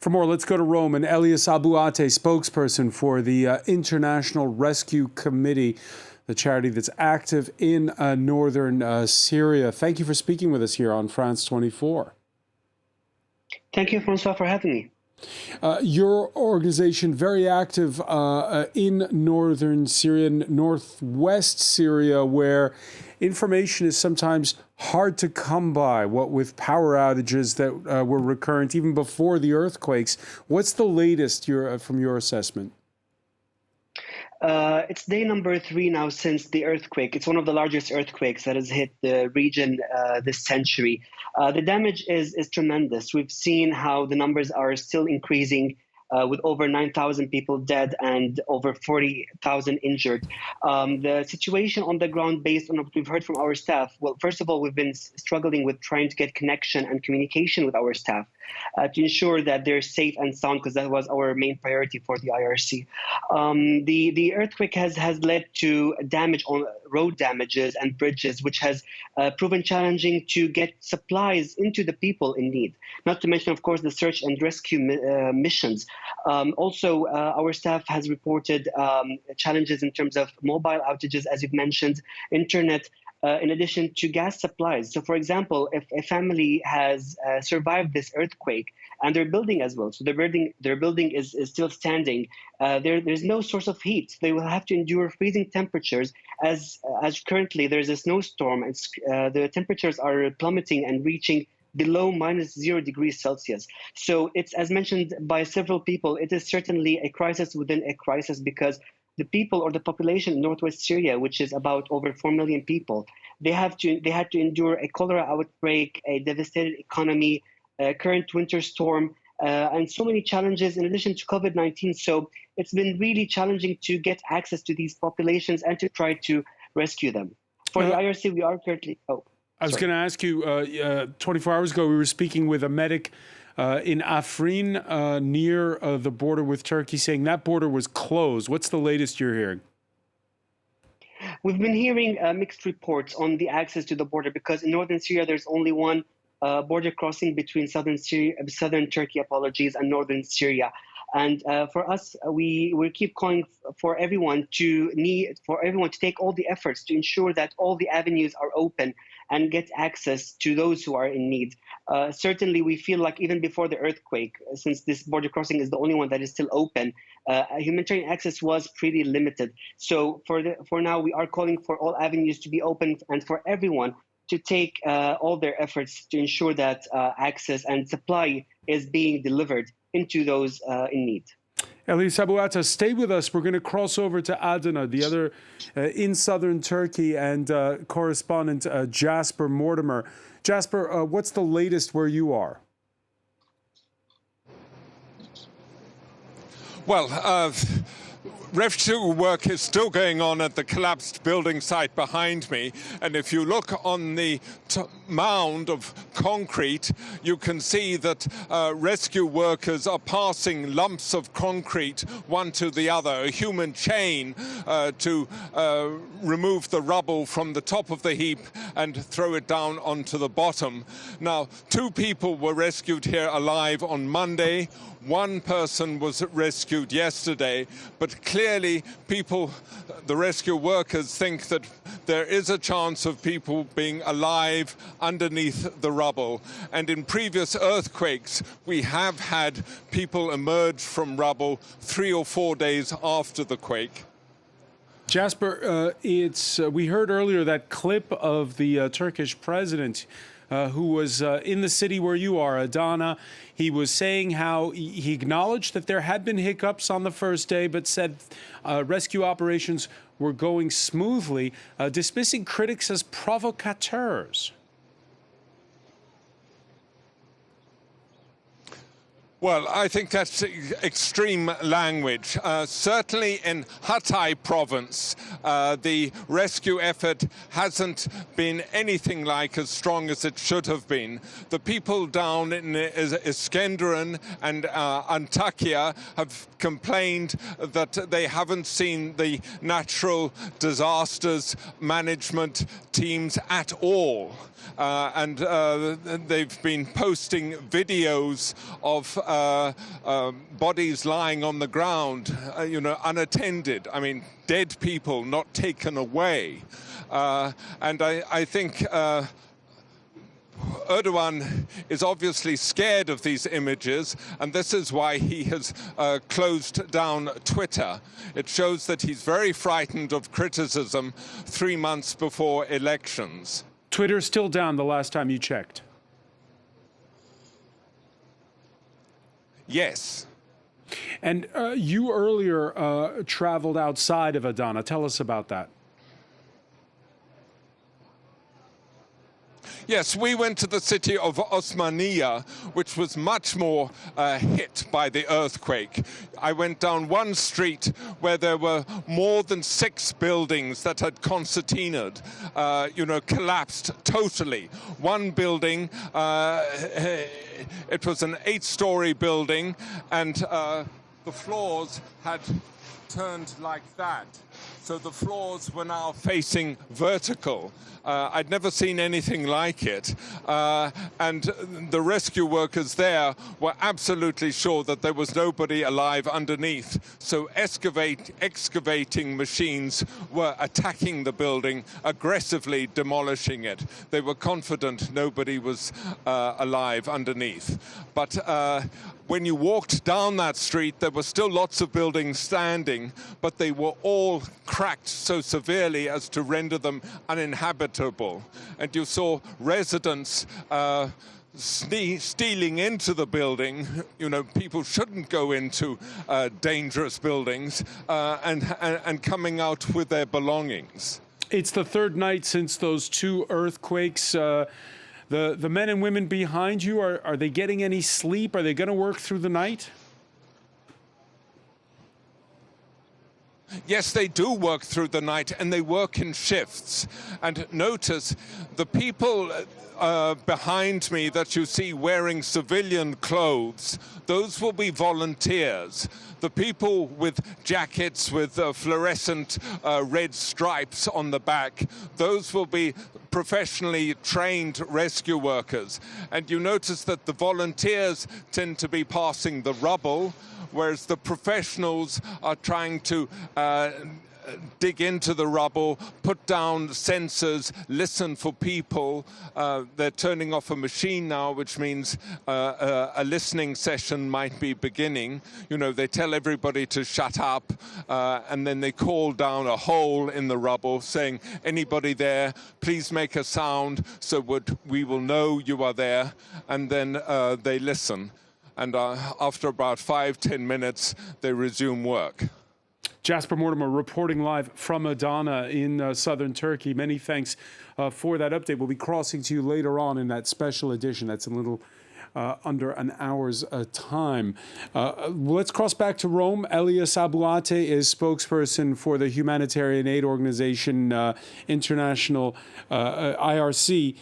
For more, let's go to Rome. And Elias Abu Ata, spokesperson for the International Rescue Committee, the charity that's active in northern Syria. Thank you for speaking with us here on France 24. Thank you, François, for having me. Your organization, very active in northern Syria, northwest Syria, where information is sometimes hard to come by, what with power outages that were recurrent even before the earthquakes. What's the latest from your assessment? It's day number 3 now since the earthquake. It's one of the largest earthquakes that has hit the region this century. The damage is tremendous. We've seen how the numbers are still increasing, with over 9,000 people dead and over 40,000 injured. The situation on the ground, based on what we've heard from our staff, well, first of all, we've been struggling with trying to get connection and communication with our staff to ensure that they're safe and sound, because that was our main priority for the IRC. The earthquake has led to damage on road damages and bridges, which has proven challenging to get supplies into the people in need. Not to mention, of course, the search and rescue missions. Also, our staff has reported challenges in terms of mobile outages, as you've mentioned, internet, in addition to gas supplies. So, for example, if a family has survived this earthquake and they're building as well, so their building is still standing, there's no source of heat. They will have to endure freezing temperatures, as currently there's a snowstorm. The temperatures are plummeting and reaching below -0 degrees Celsius. So it's, as mentioned by several people, it is certainly a crisis within a crisis, because the people, or the population in northwest Syria, which is about over 4 million people, they had to endure a cholera outbreak, a devastated economy, a current winter storm, and so many challenges in addition to COVID-19. So it's been really challenging to get access to these populations and to try to rescue them. For the IRC, we are currently... I was going to ask you, 24 hours ago, we were speaking with a medic in Afrin, near the border with Turkey, saying that border was closed. What's the latest you're hearing? We've been hearing mixed reports on the access to the border, because in northern Syria, there's only one border crossing between southern Turkey, and northern Syria. And for us, we keep calling for everyone to take all the efforts to ensure that all the avenues are open and get access to those who are in need. Certainly, we feel like even before the earthquake, since this border crossing is the only one that is still open, humanitarian access was pretty limited. So for now, we are calling for all avenues to be open and for everyone to take all their efforts to ensure that access and supply is being delivered into those in need. Elias Abu Ata, stay with us. We're going to cross over to Adana, the other in southern Turkey, and correspondent Jasper Mortimer. Jasper, what's the latest where you are? Well, rescue work is still going on at the collapsed building site behind me. And if you look on the mound of concrete, you can see that rescue workers are passing lumps of concrete one to the other, a human chain to remove the rubble from the top of the heap and throw it down onto the bottom. Now, 2 people were rescued here alive on Monday. 1 person was rescued yesterday, but clearly the rescue workers think that there is a chance of people being alive underneath the rubble. And in previous earthquakes, we have had people emerge from rubble 3 or 4 days after the quake. Jasper, we heard earlier that clip of the Turkish president who was in the city where you are, Adana. He was saying how he acknowledged that there had been hiccups on the first day, but said rescue operations were going smoothly, dismissing critics as provocateurs. Well, I think that's extreme language. Certainly in Hatay province, the rescue effort hasn't been anything like as strong as it should have been. The people down in Iskenderun and Antakya have complained that they haven't seen the natural disasters management teams at all. And they've been posting videos of bodies lying on the ground, unattended. I mean, dead people not taken away. And I think Erdogan is obviously scared of these images, and this is why he has closed down Twitter. It shows that he's very frightened of criticism 3 months before elections. Twitter's still down the last time you checked. Yes. And you earlier traveled outside of Adana. Tell us about that. Yes, we went to the city of Osmaniye, which was much more hit by the earthquake. I went down one street where there were more than 6 buildings that had concertinaed, collapsed totally. One building, it was an 8-story building, and the floors had turned like that. So the floors were now facing vertical. I'd never seen anything like it. And the rescue workers there were absolutely sure that there was nobody alive underneath. So excavating machines were attacking the building, aggressively demolishing it. They were confident nobody was alive underneath. But when you walked down that street, there were still lots of buildings standing, but they were all cracked so severely as to render them uninhabitable. And you saw residents stealing into the building. People shouldn't go into dangerous buildings, and coming out with their belongings. It's the third night since those 2 earthquakes. The men and women behind you, are they getting any sleep? Are they going to work through the night? Yes, they do work through the night, and they work in shifts. And notice the people behind me that you see wearing civilian clothes, those will be volunteers. The people with jackets with fluorescent red stripes on the back, those will be professionally trained rescue workers. And you notice that the volunteers tend to be passing the rubble, whereas the professionals are trying to dig into the rubble, put down sensors, listen for people. They're turning off a machine now, which means a listening session might be beginning. They tell everybody to shut up, and then they call down a hole in the rubble saying, anybody there, please make a sound so we will know you are there. And then they listen. And after about 5-10 minutes, they resume work. Jasper Mortimer reporting live from Adana in southern Turkey. Many thanks for that update. We'll be crossing to you later on in that special edition. That's a little under an hour's time. Let's cross back to Rome. Elias Abu Ata is spokesperson for the humanitarian aid organization International IRC,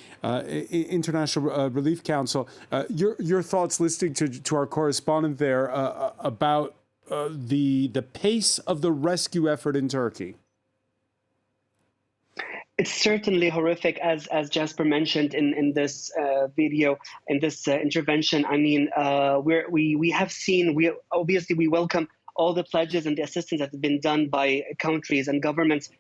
International Relief Council. Your thoughts, listening to our correspondent there, about the pace of the rescue effort in Turkey? It's certainly horrific, as Jasper mentioned in this video, in this intervention. I mean, we have seen, we welcome all the pledges and the assistance that have been done by countries and governments.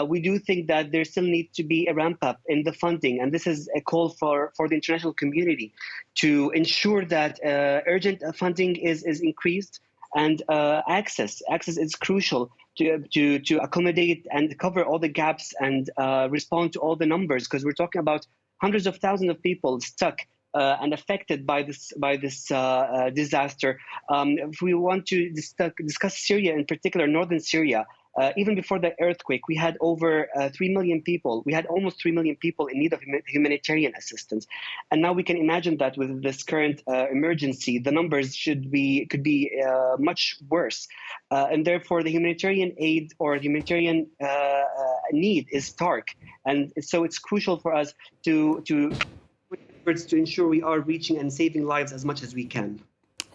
We do think that there still needs to be a ramp up in the funding, and this is a call for the international community to ensure that urgent funding is increased. And access is crucial to accommodate and cover all the gaps and respond to all the numbers, because we're talking about hundreds of thousands of people stuck and affected by this disaster. If we want to discuss Syria in particular, northern Syria, even before the earthquake, we had over 3 million people. We had almost 3 million people in need of humanitarian assistance. And now we can imagine that with this current emergency, the numbers could be much worse. And therefore, the humanitarian aid or the humanitarian need is stark. And so it's crucial for us to ensure we are reaching and saving lives as much as we can.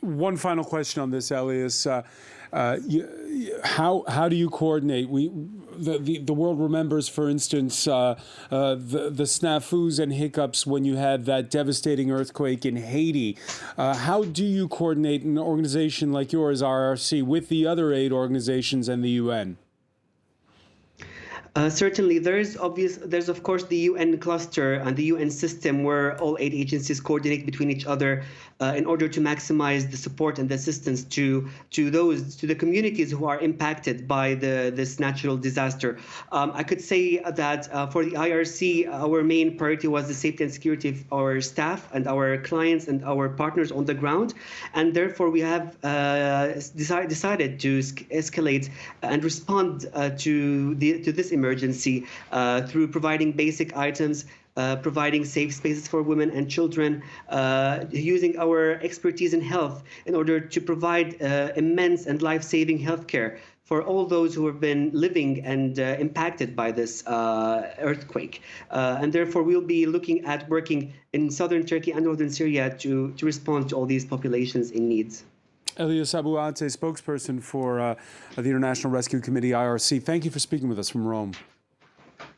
One final question on this, Elias. How do you coordinate? the world remembers, for instance, the snafus and hiccups when you had that devastating earthquake in Haiti. How do you coordinate an organization like yours, RRC, with the other aid organizations and the UN? Certainly, there's of course the UN cluster and the UN system where all aid agencies coordinate between each other in order to maximize the support and the assistance to the communities who are impacted by this natural disaster. I could say that for the IRC, our main priority was the safety and security of our staff and our clients and our partners on the ground, and therefore we have decided to escalate and respond to this emergency through providing basic items, providing safe spaces for women and children, using our expertise in health in order to provide immense and life-saving healthcare for all those who have been living and impacted by this earthquake. And therefore, we'll be looking at working in southern Turkey and northern Syria to respond to all these populations in need. Elias Abu Ata, spokesperson for the International Rescue Committee, IRC. Thank you for speaking with us from Rome.